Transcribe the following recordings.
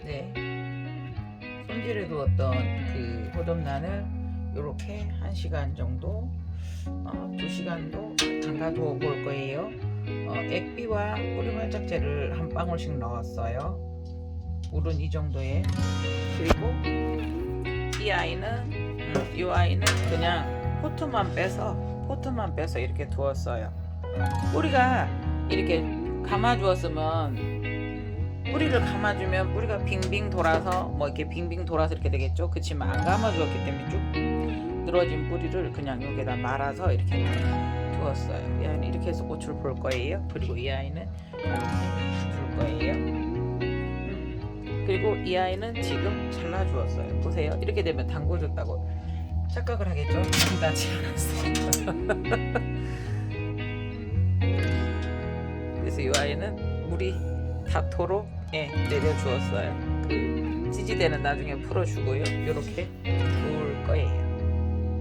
네, 손질해 두었던 그 호접란을 이렇게 1시간 정도 2시간도 담가 두어 볼 거예요. 액비와 뿌리 활착제를 한 방울씩 넣었어요. 물은 이 정도에. 그리고 이 아이는 그냥 포트만 빼서 이렇게 두었어요. 뿌리가 이렇게 감아 주었으면, 뿌리를 감아주면 뿌리가 빙빙 돌아서 뭐 이렇게 빙빙 돌아서 이렇게 되겠죠. 그치만 안 감아 주었기 때문에 쭉 늘어진 뿌리를 그냥 여기다 말아서 이렇게 두었어요. 이 아이는 이렇게 해서 꽃을 볼 거예요. 그리고 이 아이는 이렇게 둘 거예요. 그리고 이 아이는 지금 잘라 주었어요. 보세요. 이렇게 되면 담궈줬다고 착각을 하겠죠. 닿지 않았어요. 그래서 이 아이는 물이 닿도록 내려주었어요. 그 지지대는 나중에 풀어주고요. 이렇게 놓을 거예요.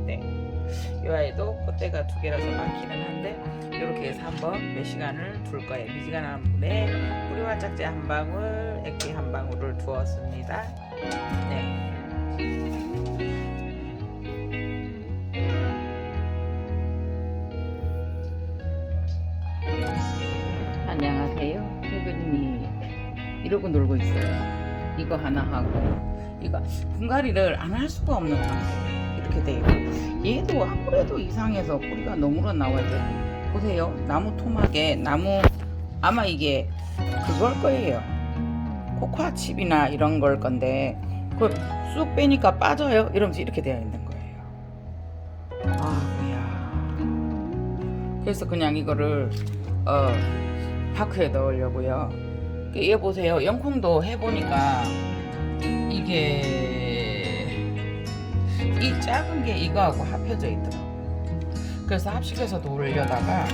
네, 이 아이도 꽃대가 2개라서 많기는 한데 이렇게 해서 한번 몇 시간을 둘 거예요. 미지근한 물에 뿌리 활착제 한 방울, 액비 한 방울을 두었습니다. 네. 안녕하세요. 최근이 이러고 놀고 있어요. 이거 하나 하고, 이거 분갈이를 안 할 수가 없는 상태. 이렇게 돼요. 얘도 아무래도 이상해서 뿌리가 너무나 나와야 돼. 보세요. 나무 토막에 아마 이게 그걸 거예요. 코코아 칩이나 이런 걸 건데 그걸 쑥 빼니까 빠져요. 이러면서 이렇게 되어 있는 거예요. 아구야. 그래서 그냥 이거를 파크에 넣으려고요. 얘 보세요. 영콩도 해보니까 이게 이 작은 게 이거하고 합혀져 있더라고. 그래서 합식해서도 올려다가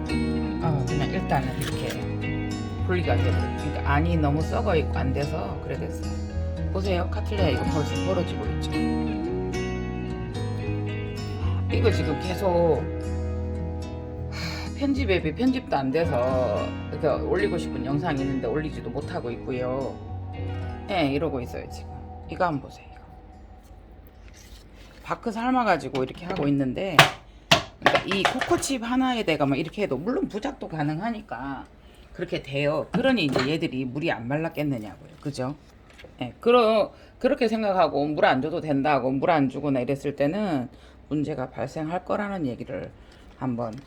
그냥 일단은 이렇게 분리가 되버려요. 그러니까 안이 너무 썩어 있고 안 돼서 그래 됐어요. 보세요. 카틀레아 이거 벌써 벌어지고 있죠. 이거 지금 계속 편집도 안 돼서 이렇게 올리고 싶은 영상이 있는데 올리지도 못하고 있고요. 이러고 있어요 지금. 이거 한번 보세요. 바크 삶아가지고 이렇게 하고 있는데, 그러니까 이 코코칩 하나에 대가 막 이렇게 해도 물론 부작도 가능하니까 그렇게 돼요. 그러니 이제 얘들이 물이 안 말랐겠느냐고요. 그죠? 그렇게 생각하고 물 안 줘도 된다고 물 안 주거나 이랬을 때는 문제가 발생할 거라는 얘기를 한번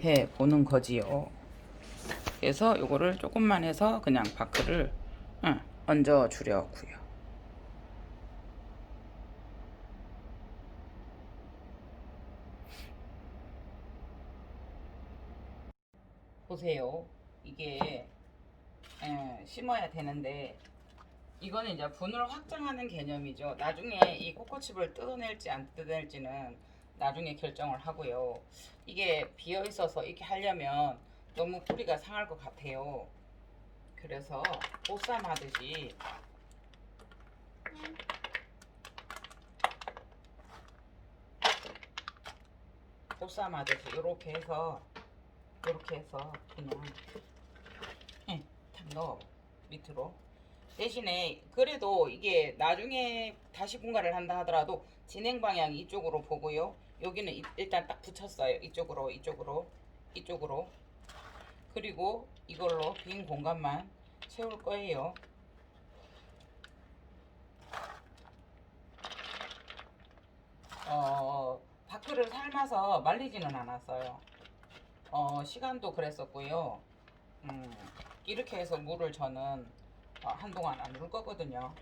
해 보는 거지요. 그래서 요거를 조금만 해서 그냥 바크를 얹어 주려고요. 보세요. 이게 심어야 되는데 이거는 이제 분을 확장하는 개념이죠. 나중에 이 코코칩을 뜯어낼지 안 뜯어낼지는 나중에 결정을 하고요. 이게 비어 있어서 이렇게 하려면 너무 뿌리가 상할 것 같아요. 그래서 보쌈 하듯이 이렇게 해서 그냥 탁 넣어 밑으로. 대신에 그래도 이게 나중에 다시 분갈이를 한다 하더라도 진행 방향이 이쪽으로 보고요. 여기는 일단 딱 붙였어요. 이쪽으로. 그리고 이걸로 빈 공간만 채울 거예요. 바크를 삶아서 말리지는 않았어요. 시간도 그랬었고요. 이렇게 해서 물을 저는 한동안 안 줄 거거든요.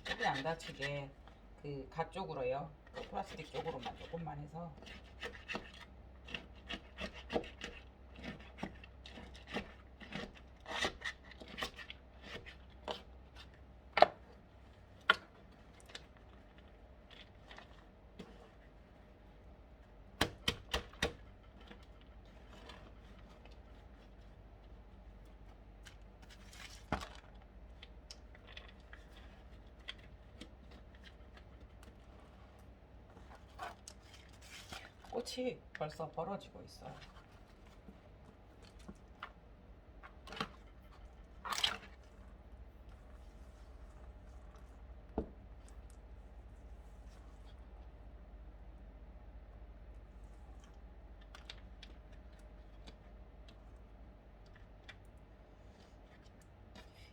여기 안 다치게 그 가쪽으로요. 플라스틱 쪽으로만 조금만 해서 꽃이 벌써 벌어지고 있어요.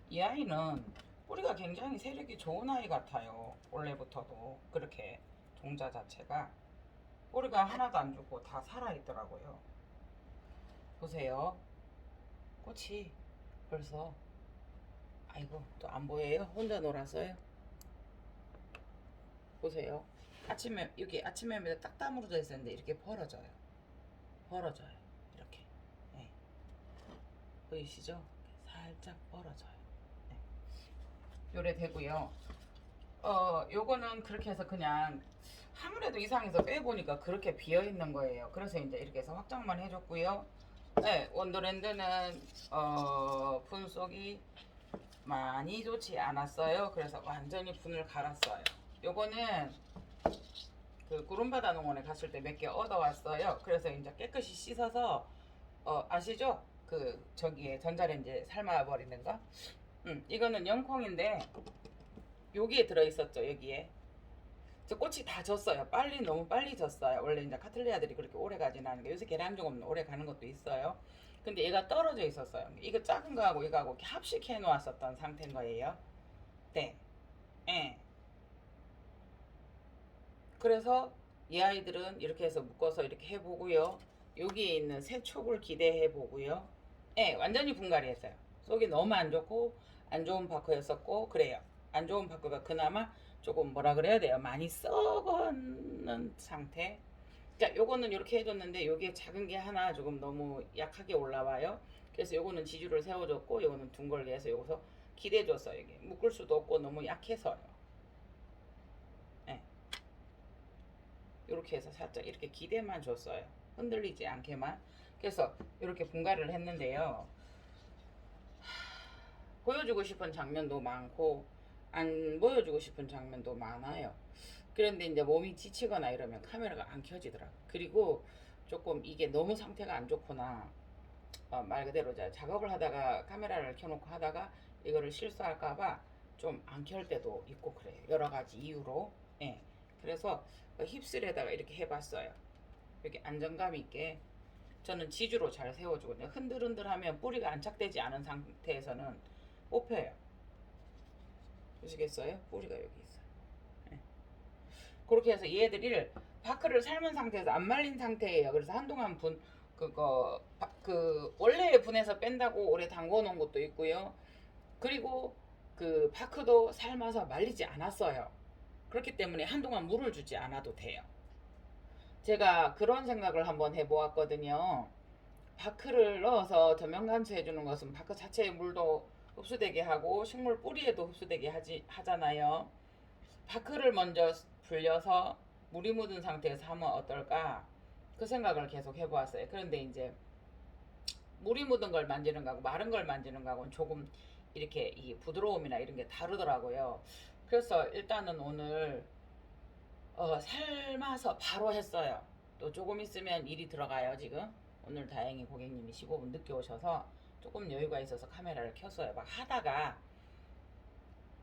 이 아이는 뿌리가 굉장히 세력이 좋은 아이 같아요. 원래부터도 그렇게 종자 자체가 뿌리가 하나도 안 죽고 다 살아있더라고요. 보세요. 꽃이 벌써, 아이고 또 안 보여요? 혼자 놀았어요? 보세요. 아침에 여기 아침에 딱 다물어져 있었는데 이렇게 벌어져요. 벌어져요. 이렇게. 네. 보이시죠? 살짝 벌어져요. 네. 요래 되고요. 요거는 그렇게 해서 그냥 아무래도 이상해서 빼보니까 그렇게 비어 있는 거예요. 그래서 이제 이렇게 해서 확장만 해줬고요. 네, 원더랜드는 분속이 많이 좋지 않았어요. 그래서 완전히 분을 갈았어요. 요거는 그 구름바다 농원에 갔을 때 몇 개 얻어왔어요. 그래서 이제 깨끗이 씻어서 아시죠? 그 저기에 전자레인지에 삶아버리는 거. 이거는 영콩인데 여기에 들어있었죠. 여기에 저 꽃이 다 졌어요. 빨리 너무 빨리 졌어요. 원래 이제 카틀리아들이 그렇게 오래 가지는 않은 게 요새 계량종 없는 오래 가는 것도 있어요. 근데 얘가 떨어져 있었어요. 이거 작은 거하고 이거하고 이렇게 합식해 놓았었던 상태인 거예요. 네. 예. 그래서 이 아이들은 이렇게 해서 묶어서 이렇게 해보고요. 여기에 있는 새촉을 기대해 보고요. 예, 완전히 분갈이했어요. 속이 너무 안 좋고 안 좋은 바커였었고 그래요. 안 좋은 바커가 그나마 조금 뭐라 그래야 돼요. 많이 썩은 상태. 자, 요거는 이렇게 해줬는데 여기에 작은 게 하나 조금 너무 약하게 올라와요. 그래서 요거는 지주를 세워줬고 요거는 둥글게 해서 요거서 기대줬어요. 이게 묶을 수도 없고 너무 약해서요. 네. 이렇게 해서 살짝 이렇게 기대만 줬어요. 흔들리지 않게만. 그래서 이렇게 분갈이를 했는데요. 보여주고 싶은 장면도 많고 안 보여주고 싶은 장면도 많아요. 그런데 이제 몸이 지치거나 이러면 카메라가 안 켜지더라고요. 그리고 조금 이게 너무 상태가 안 좋거나 말 그대로 작업을 하다가 카메라를 켜놓고 하다가 이거를 실수할까봐 좀 안 켤 때도 있고 그래요. 여러 가지 이유로. 예. 그래서 힙슬에다가 이렇게 해봤어요. 이렇게 안정감 있게. 저는 지주로 잘 세워주거든요. 흔들흔들하면 뿌리가 안착되지 않은 상태에서는 뽑혀요. 보시겠어요? 뿌리가 여기 있어요. 네. 그렇게 해서 얘들을 바크를 삶은 상태에서 안 말린 상태예요. 그래서 한동안 그 원래의 분에서 뺀다고 오래 담궈 놓은 것도 있고요. 그리고 그 바크도 삶아서 말리지 않았어요. 그렇기 때문에 한동안 물을 주지 않아도 돼요. 제가 그런 생각을 한번 해보았거든요. 바크를 넣어서 저면 간수해 주는 것은 바크 자체의 물도 흡수되게 하고 식물 뿌리에도 흡수되게 하잖아요. 바크를 먼저 불려서 물이 묻은 상태에서 하면 어떨까? 그 생각을 계속 해보았어요. 그런데 이제 물이 묻은 걸 만지는 거하고 마른 걸 만지는 거하고는 조금 이렇게 이 부드러움이나 이런 게 다르더라고요. 그래서 일단은 오늘 삶아서 바로 했어요. 또 조금 있으면 일이 들어가요. 지금 오늘 다행히 고객님이 15분 늦게 오셔서 조금 여유가 있어서 카메라를 켰어요. 막 하다가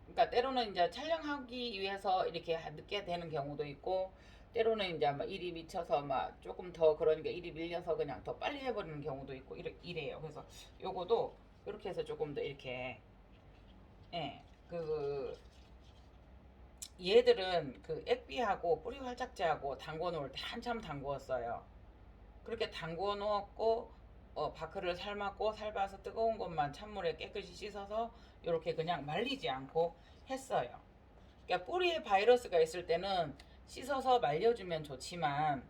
그러니까 때로는 이제 촬영하기 위해서 이렇게 늦게 되는 경우도 있고 때로는 이제 막 일이 미쳐서 막 조금 더 그러니까 일이 밀려서 그냥 더 빨리 해버리는 경우도 있고 이래요. 그래서 요거도 이렇게 해서 조금 더 이렇게 그 얘들은 그 액비하고 뿌리 활착제하고 담궈 놓을 때 한참 담그었어요. 그렇게 담궈 놓았고 바크를 삶아서 뜨거운 것만 찬물에 깨끗이 씻어서 이렇게 그냥 말리지 않고 했어요. 그러니까 뿌리에 바이러스가 있을 때는 씻어서 말려주면 좋지만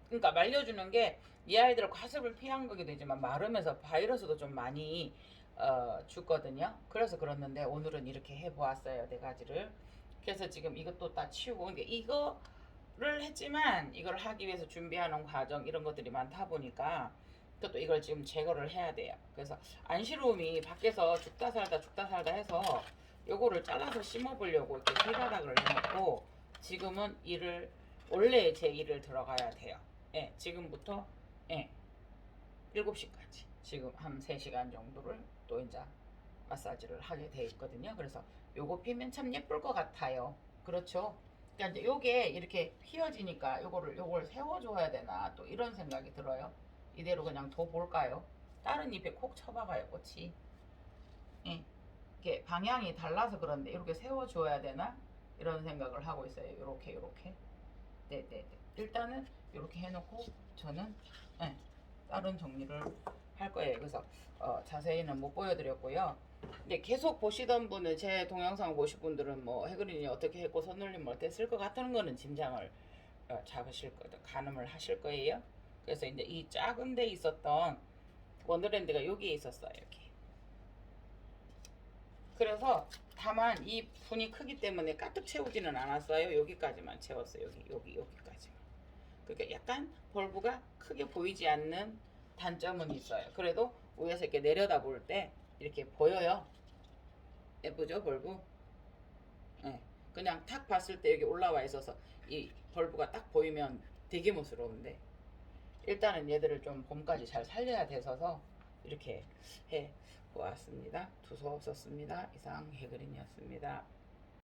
그러니까 말려주는 게 이 아이들 과습을 피한 거기도 되지만 마르면서 바이러스도 좀 많이 죽거든요. 그래서 그렇는데 오늘은 이렇게 해보았어요. 네 가지를. 그래서 지금 이것도 다 치우고 그러니까 이거를 했지만 이걸 하기 위해서 준비하는 과정 이런 것들이 많다 보니까 또 이걸 지금 제거를 해야 돼요. 그래서 안시로움이 밖에서 죽다 살다 해서 요거를 잘라서 심어 보려고 이렇게 해바닥을 해놓고 지금은 원래 제 일을 들어가야 돼요. 예, 지금부터 예, 7시까지 지금 한 3시간 정도를 또 이제 마사지를 하게 돼 있거든요. 그래서 요거 피면 참 예쁠 것 같아요. 그렇죠? 그러니까 이제 요게 이렇게 휘어지니까 요걸 세워줘야 되나 또 이런 생각이 들어요. 이대로 그냥 둬 볼까요? 다른 잎에 콕 쳐박아요, 꽃이. 예. 이렇게 방향이 달라서 그런데 이렇게 세워줘야 되나 이런 생각을 하고 있어요. 요렇게. 네네네. 일단은 이렇게 해놓고 저는 예, 다른 정리를 할 거예요. 그래서 자세히는 못 보여드렸고요. 근데 계속 보시던 분은 제 동영상 보신 분들은 뭐 해그린이 어떻게 했고 손놀림 어땠을 것 같은 거는 짐작을 잡으실 거예요. 가늠을 하실 거예요. 그래서 이제 이 작은 데 있었던 원더랜드가 여기에 있었어요. 여기. 그래서 다만 이 분이 크기 때문에 가득 채우지는 않았어요. 여기까지만 채웠어요. 여기까지만. 그러니까 약간 벌브가 크게 보이지 않는 단점은 있어요. 그래도 위에서 이렇게 내려다 볼 때 이렇게 보여요. 예쁘죠, 벌브? 네. 그냥 탁 봤을 때 여기 올라와 있어서 이 벌브가 딱 보이면 되게 멋스러운데 일단은 얘들을 좀 봄까지 잘 살려야 돼서 이렇게 해 보았습니다. 두서없었습니다. 이상 해그린이었습니다.